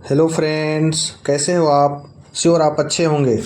Hello friends, कैसे हो आप। श्योर आप अच्छे होंगे।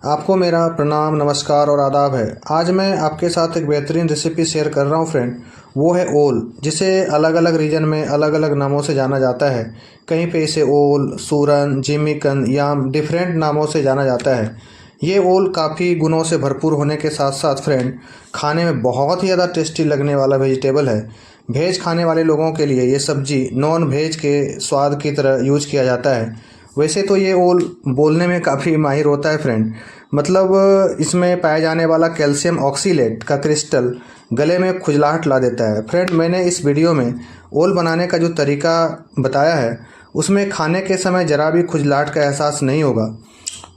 आपको मेरा प्रणाम, नमस्कार और आदाब है। आज मैं आपके साथ एक बेहतरीन रेसिपी शेयर कर रहा हूँ फ्रेंड। वो है ओल, जिसे अलग अलग रीजन में अलग अलग नामों से जाना जाता है। कहीं पे इसे ओल, सूरन, जिमीकंद या डिफरेंट नामों से जाना जाता है। ये ओल काफ़ी गुणों से भरपूर होने के साथ साथ फ्रेंड खाने में बहुत ही ज़्यादा टेस्टी लगने वाला वेजिटेबल है। वेज खाने वाले लोगों के लिए ये सब्जी नॉन वेज के स्वाद की तरह यूज किया जाता है। वैसे तो ये ओल बोलने में काफ़ी माहिर होता है फ्रेंड। मतलब इसमें पाया जाने वाला कैल्शियम ऑक्सीलेट का क्रिस्टल गले में खुजलाहट ला देता है। फ्रेंड, मैंने इस वीडियो में ओल बनाने का जो तरीका बताया है उसमें खाने के समय ज़रा भी खुजलाहट का एहसास नहीं होगा।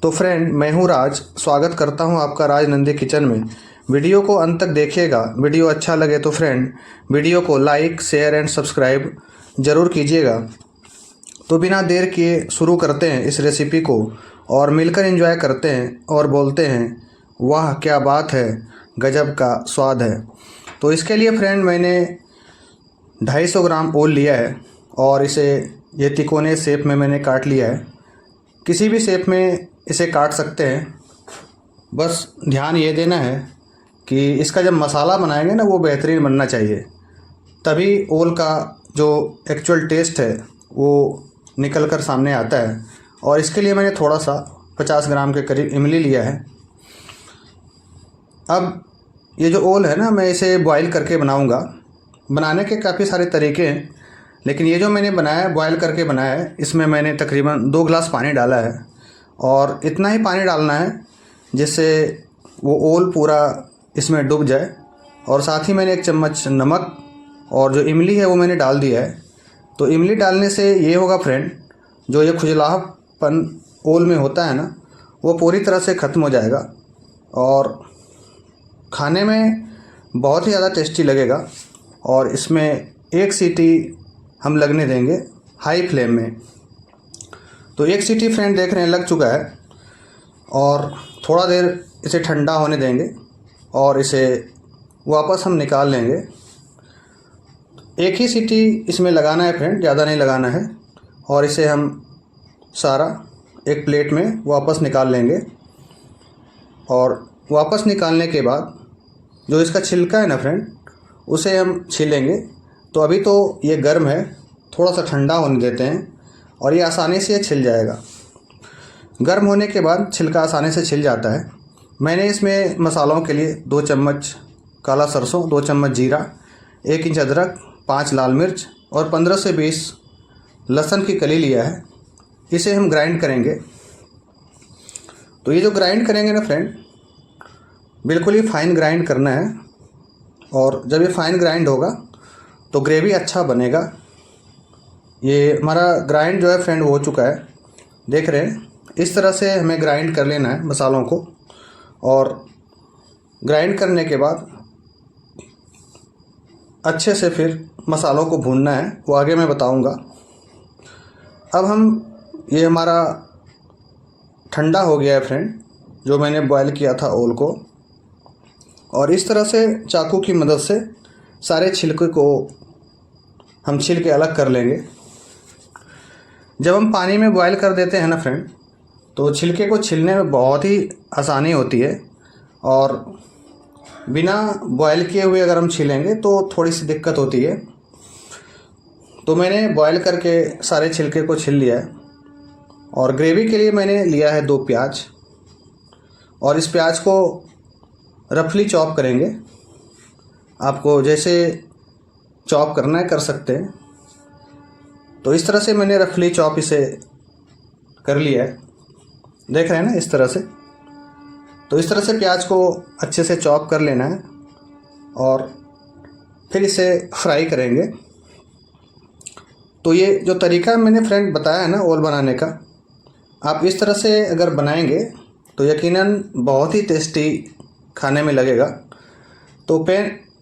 तो फ्रेंड, मैं हूँ राज, स्वागत करता हूँ आपका राज नंदी किचन में। वीडियो को अंत तक देखिएगा। वीडियो अच्छा लगे तो फ्रेंड वीडियो को लाइक, शेयर एंड सब्सक्राइब ज़रूर कीजिएगा। तो बिना देर किए शुरू करते हैं इस रेसिपी को और मिलकर एंजॉय करते हैं और बोलते हैं वाह क्या बात है, गजब का स्वाद है। तो इसके लिए फ्रेंड मैंने 250 ग्राम ओल लिया है और इसे ये तिकोने शेप में मैंने काट लिया है। किसी भी शेप में इसे काट सकते हैं। बस ध्यान ये देना है कि इसका जब मसाला बनाएंगे ना वो बेहतरीन बनना चाहिए, तभी ओल का जो एक्चुअल टेस्ट है वो निकल कर सामने आता है। और इसके लिए मैंने थोड़ा सा 50 ग्राम के करीब इमली लिया है। अब ये जो ओल है ना, मैं इसे बॉईल करके बनाऊंगा। बनाने के काफ़ी सारे तरीके हैं, लेकिन ये जो मैंने बनाया है बॉईल करके बनाया है, इसमें मैंने तकरीबन 2 गिलास पानी डाला है। और इतना ही पानी डालना है जिससे वो ओल पूरा इसमें डूब जाए। और साथ ही मैंने 1 चम्मच नमक और जो इमली है वो मैंने डाल दिया है। तो इमली डालने से ये होगा फ्रेंड, जो ये खुजलाहटपन ओल में होता है ना वो पूरी तरह से ख़त्म हो जाएगा और खाने में बहुत ही ज़्यादा टेस्टी लगेगा। और इसमें 1 सीटी हम लगने देंगे हाई फ्लेम में। तो 1 सीटी फ्रेंड देख रहे हैं लग चुका है और थोड़ा देर इसे ठंडा होने देंगे और इसे वापस हम निकाल लेंगे। 1 ही सीटी इसमें लगाना है फ्रेंड, ज़्यादा नहीं लगाना है। और इसे हम सारा एक प्लेट में वापस निकाल लेंगे। और वापस निकालने के बाद जो इसका छिलका है ना फ्रेंड, उसे हम छीलेंगे। तो अभी तो ये गर्म है, थोड़ा सा ठंडा होने देते हैं और ये आसानी से छिल जाएगा। गर्म होने के बाद छिलका आसानी से छिल जाता है। मैंने इसमें मसालों के लिए 2 चम्मच काला सरसों, 2 चम्मच जीरा, 1 इंच अदरक, 5 लाल मिर्च और 15 से 20 लहसुन की कली लिया है। इसे हम ग्राइंड करेंगे। तो ये जो ग्राइंड करेंगे ना फ्रेंड, बिल्कुल ही फाइन ग्राइंड करना है। और जब ये फाइन ग्राइंड होगा तो ग्रेवी अच्छा बनेगा। ये हमारा ग्राइंड जो है फ्रेंड हो चुका है, देख रहे हैं। इस तरह से हमें ग्राइंड कर लेना है मसालों को। और ग्राइंड करने के बाद अच्छे से फिर मसालों को भूनना है, वो आगे मैं बताऊंगा। अब हम ये हमारा ठंडा हो गया है फ्रेंड, जो मैंने बॉयल किया था ओल को। और इस तरह से चाकू की मदद से सारे छिलके को हम छील के अलग कर लेंगे। जब हम पानी में बॉयल कर देते हैं ना फ्रेंड, तो छिलके को छीलने में बहुत ही आसानी होती है। और बिना बॉयल किए हुए अगर हम छीलेंगे तो थोड़ी सी दिक्कत होती है। तो मैंने बॉयल करके सारे छिलके को छील लिया है। और ग्रेवी के लिए मैंने लिया है 2 प्याज। और इस प्याज को रफली चॉप करेंगे। आपको जैसे चॉप करना है कर सकते हैं। तो इस तरह से मैंने रफली चॉप इसे कर लिया है, देख रहे हैं ना, इस तरह से। तो इस तरह से प्याज को अच्छे से चॉप कर लेना है और फिर इसे फ्राई करेंगे। तो ये जो तरीका मैंने फ्रेंड बताया है ना ओल बनाने का, आप इस तरह से अगर बनाएंगे तो यकीनन बहुत ही टेस्टी खाने में लगेगा। तो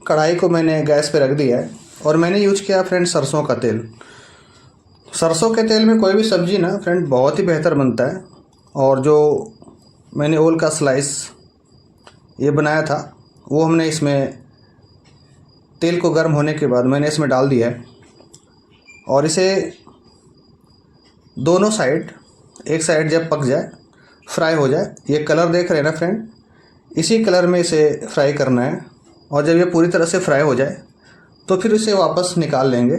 कढ़ाई को मैंने गैस पे रख दिया है और मैंने यूज किया फ्रेंड सरसों का तेल। सरसों के तेल में कोई भी सब्ज़ी ना फ्रेंड बहुत ही बेहतर बनता है। और जो मैंने ओल का स्लाइस ये बनाया था वो हमने इसमें तेल को गर्म होने के बाद मैंने इसमें डाल दिया है। और इसे दोनों साइड, एक साइड जब पक जाए, फ्राई हो जाए, ये कलर देख रहे हैं ना फ्रेंड, इसी कलर में इसे फ्राई करना है। और जब ये पूरी तरह से फ्राई हो जाए तो फिर इसे वापस निकाल लेंगे।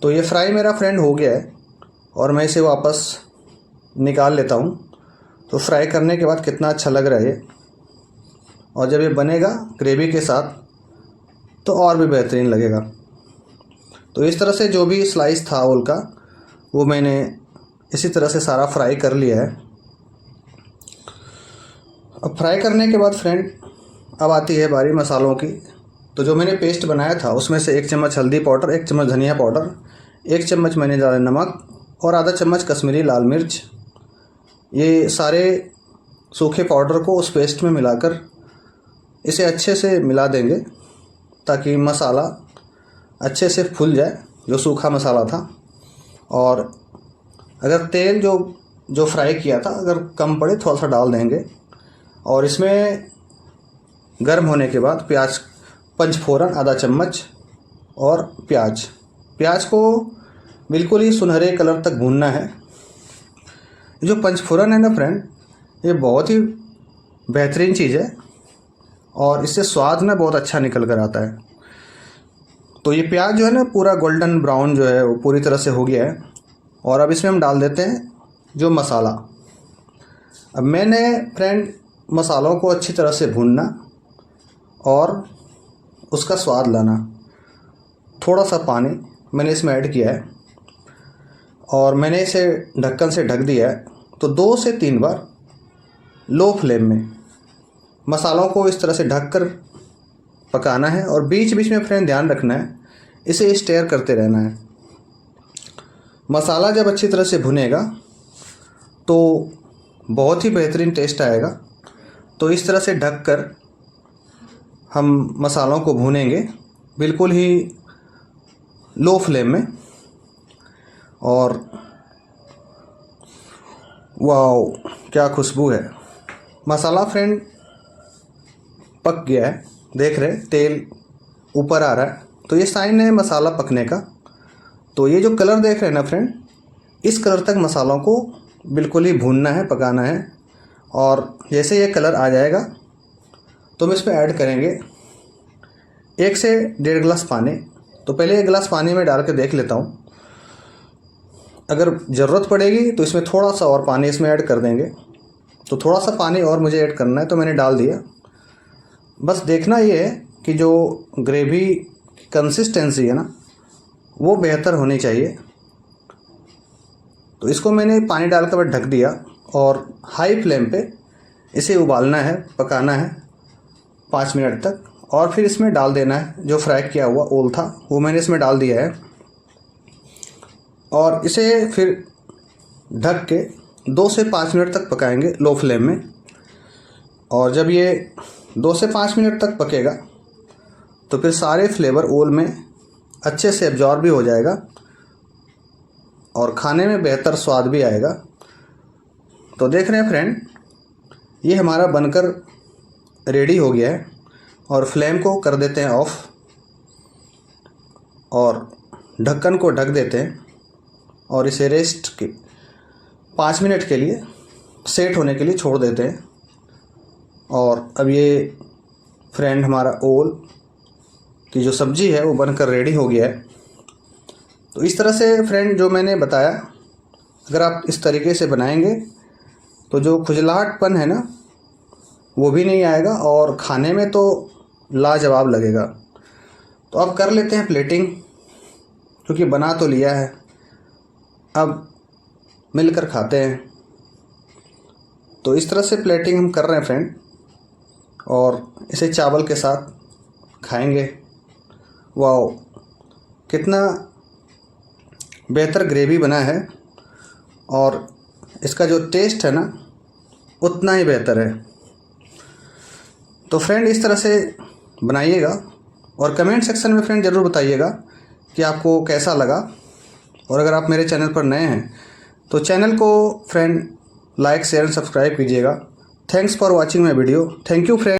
तो ये फ्राई मेरा फ्रेंड हो गया है और मैं इसे वापस निकाल लेता हूँ। तो फ्राई करने के बाद कितना अच्छा लग रहा है ये, और जब ये बनेगा ग्रेवी के साथ तो और भी बेहतरीन लगेगा। तो इस तरह से जो भी स्लाइस था ओल का वो मैंने इसी तरह से सारा फ्राई कर लिया है। अब फ्राई करने के बाद फ्रेंड अब आती है बारी मसालों की। तो जो मैंने पेस्ट बनाया था उसमें से 1 चम्मच हल्दी पाउडर, 1 चम्मच धनिया पाउडर, 1 चम्मच मैंने डाला नमक और आधा चम्मच कश्मीरी लाल मिर्च। ये सारे सूखे पाउडर को उस पेस्ट में मिलाकर इसे अच्छे से मिला देंगे ताकि मसाला अच्छे से फूल जाए, जो सूखा मसाला था। और अगर तेल जो फ्राई किया था अगर कम पड़े थोड़ा सा डाल देंगे। और इसमें गर्म होने के बाद प्याज पंचफोरन आधा चम्मच और प्याज को बिल्कुल ही सुनहरे कलर तक भूनना है। जो पंचफोरन है ना फ्रेंड, ये बहुत ही बेहतरीन चीज़ है और इससे स्वाद ना बहुत अच्छा निकल कर आता है। तो ये प्याज जो है ना पूरा गोल्डन ब्राउन जो है वो पूरी तरह से हो गया है। और अब इसमें हम डाल देते हैं जो मसाला। अब मैंने फ्रेंड मसालों को अच्छी तरह से भूनना और उसका स्वाद लाना। थोड़ा सा पानी मैंने इसमें ऐड किया है और मैंने इसे ढक्कन से ढक दिया है। तो 2 से 3 बार लो फ्लेम में मसालों को इस तरह से ढककर पकाना है और बीच बीच में फ्रेंड ध्यान रखना है, इसे स्टेयर करते रहना है। मसाला जब अच्छी तरह से भुनेगा तो बहुत ही बेहतरीन टेस्ट आएगा। तो इस तरह से ढककर हम मसालों को भूनेंगे बिल्कुल ही लो फ्लेम में। और वाओ क्या खुशबू है। मसाला फ्रेंड पक गया है, देख रहे तेल ऊपर आ रहा है, तो ये साइन है मसाला पकने का। तो ये जो कलर देख रहे हैं ना फ्रेंड, इस कलर तक मसालों को बिल्कुल ही भूनना है, पकाना है। और जैसे ये कलर आ जाएगा तो हम इसमें ऐड करेंगे 1 से 1.5 गिलास पानी। तो पहले 1 गिलास पानी में डाल के देख लेता हूँ, अगर ज़रूरत पड़ेगी तो इसमें थोड़ा सा और पानी इसमें ऐड कर देंगे। तो थोड़ा सा पानी और मुझे ऐड करना है तो मैंने डाल दिया। बस देखना ये है कि जो ग्रेवी की कंसिस्टेंसी है ना वो बेहतर होनी चाहिए। तो इसको मैंने पानी डालकर ढक दिया और हाई फ्लेम पे इसे उबालना है, पकाना है 5 मिनट तक। और फिर इसमें डाल देना है जो फ्राई किया हुआ ओल था वो मैंने इसमें डाल दिया है। और इसे फिर ढक के 2 से 5 मिनट तक पकाएंगे लो फ्लेम में। और जब ये 2 से 5 मिनट तक पकेगा तो फिर सारे फ्लेवर ओल में अच्छे से एब्जॉर्ब भी हो जाएगा और खाने में बेहतर स्वाद भी आएगा। तो देख रहे हैं फ्रेंड, ये हमारा बनकर रेडी हो गया है। और फ्लेम को कर देते हैं ऑफ और ढक्कन को ढक देते हैं और इसे रेस्ट के 5 मिनट के लिए सेट होने के लिए छोड़ देते हैं। और अब ये फ्रेंड हमारा ओल की जो सब्ज़ी है वो बनकर रेडी हो गया है। तो इस तरह से फ्रेंड जो मैंने बताया, अगर आप इस तरीके से बनाएंगे तो जो खुजलाहटपन है ना वो भी नहीं आएगा और खाने में तो लाजवाब लगेगा। तो अब कर लेते हैं प्लेटिंग, क्योंकि बना तो लिया है, अब मिलकर खाते हैं। तो इस तरह से प्लेटिंग हम कर रहे हैं फ्रेंड और इसे चावल के साथ खाएंगे। वाओ कितना बेहतर ग्रेवी बना है और इसका जो टेस्ट है ना उतना ही बेहतर है। तो फ्रेंड इस तरह से बनाइएगा और कमेंट सेक्शन में फ्रेंड ज़रूर बताइएगा कि आपको कैसा लगा। और अगर आप मेरे चैनल पर नए हैं तो चैनल को friend like share and subscribe कीजिएगा। Thanks for watching my video. Thank you friend.